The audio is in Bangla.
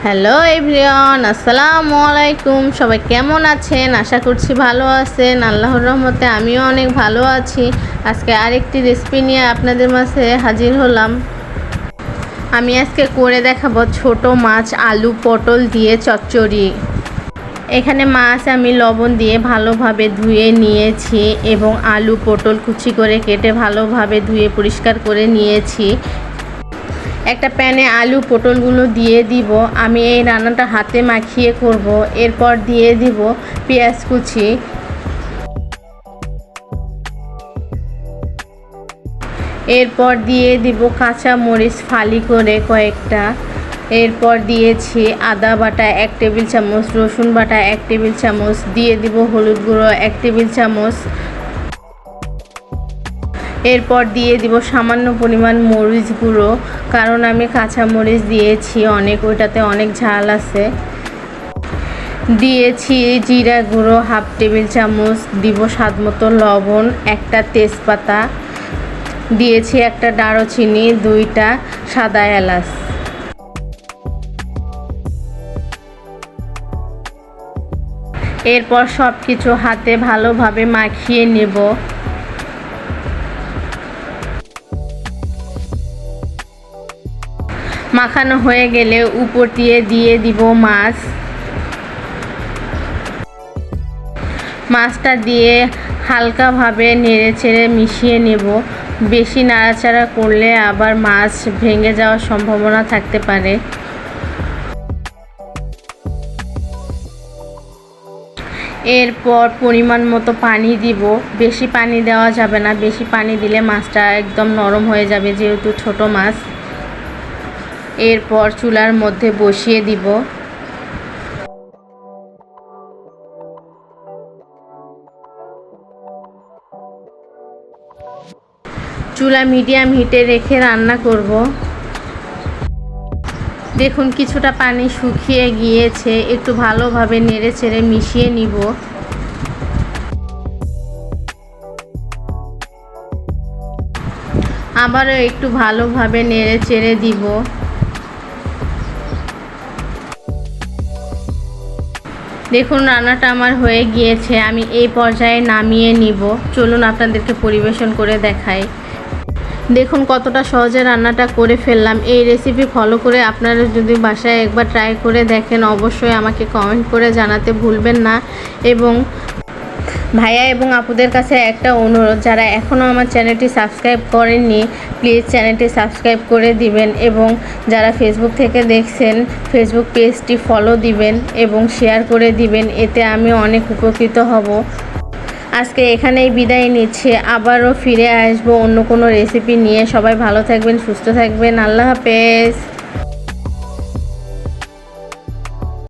হ্যালো এভরিওয়ান, আসসালামু আলাইকুম। সবাই কেমন আছেন? আশা করছি ভালো আছেন। আল্লাহর রহমতে আমিও অনেক ভালো আছি। আজকে আরেকটি রেসিপি নিয়ে আপনাদের মাঝে হাজির হলাম। আমি আজকে করে দেখাবো ছোট মাছ, আলু, পটল দিয়ে চচ্চড়ি। এখানে মাছ আমি লবণ দিয়ে ভালোভাবে ধুয়ে নিয়েছি এবং আলু, পটল কুচি করে কেটে ভালোভাবে ধুয়ে পরিষ্কার করে নিয়েছি। একটা প্যানে আলু পটলগুলো দিয়ে দিব। আমি এই রান্নাটা হাতে মাখিয়ে করব। এরপর দিয়ে দিব পেঁয়াজ কুচি, এরপর দিয়ে দিব কাঁচা মরিচ ফালি করে কয়েকটা। এরপর দিয়েছি আদা বাটা 1 টেবিল চামচ, রসুন বাটা 1 টেবিল চামচ, দিয়ে দিব হলুদ গুঁড়ো 1 টেবিল চামচ। এরপর দিয়ে দিব সামান্য পরিমাণ মরিচ গুঁড়ো, কারণ আমি কাঁচা মরিচ দিয়েছি অনেক, ওইটাতে অনেক ঝাল আছে। দিয়েছি জিরা গুঁড়ো 1/2 টেবিল চামচ, দিব স্বাদমতো লবণ, একটা তেজপাতা দিয়েছি, একটা দারুচিনি, 2টা সাদা এলাচ। এরপর সব কিছু হাতে ভালোভাবে মাখিয়ে নেব। মাখানো হয়ে গেলে উপর দিয়ে দিব মাছ। মাছটা দিয়ে হালকাভাবে নেড়েচেড়ে মিশিয়ে নেব। বেশি নাড়াচাড়া করলে আবার মাছ ভেঙে যাওয়ার সম্ভাবনা থাকতে পারে। এরপর পরিমাণ মতো পানি দিব। বেশি পানি দেওয়া যাবে না, বেশি পানি দিলে মাছটা একদম নরম হয়ে যাবে, যেহেতু ছোট মাছ। এরপর চুলার মধ্যে বসিয়ে দিব। চুলা মিডিয়াম হিটে রেখে রান্না করব। দেখুন কিছুটা পানি শুকিয়ে গিয়েছে, একটু ভালোভাবে নেড়েচেড়ে মিশিয়ে নিব। আবারও একটু ভালোভাবে নেড়েচেড়ে দিব। দেখুন রান্নাটা আমার হয়ে গিয়েছে, আমি এই পর্যায়ে নামিয়ে নিব। চলুন আপনাদেরকে পরিবেশন করে দেখাই। দেখুন কতটা সহজে রান্নাটা করে ফেললাম। এই রেসিপি ফলো করে আপনারা যদি বাসায় একবার ট্রাই করে দেখেন, অবশ্যই আমাকে কমেন্ট করে জানাতে ভুলবেন না। এবং ভাইয়া এবং আপুদের কাছে একটা অনুরোধ, যারা এখনও আমার চ্যানেলটি সাবস্ক্রাইব করেননি প্লিজ চ্যানেলটি সাবস্ক্রাইব করে দিবেন, এবং যারা ফেসবুক থেকে দেখছেন ফেসবুক পেজটি ফলো দিবেন এবং শেয়ার করে দিবেন, এতে আমি অনেক উপকৃত হব। আজকে এখানেই বিদায় নিচ্ছি, আবারও ফিরে আসবো অন্য কোনো রেসিপি নিয়ে। সবাই ভালো থাকবেন, সুস্থ থাকবেন, আল্লাহ হাফেজ।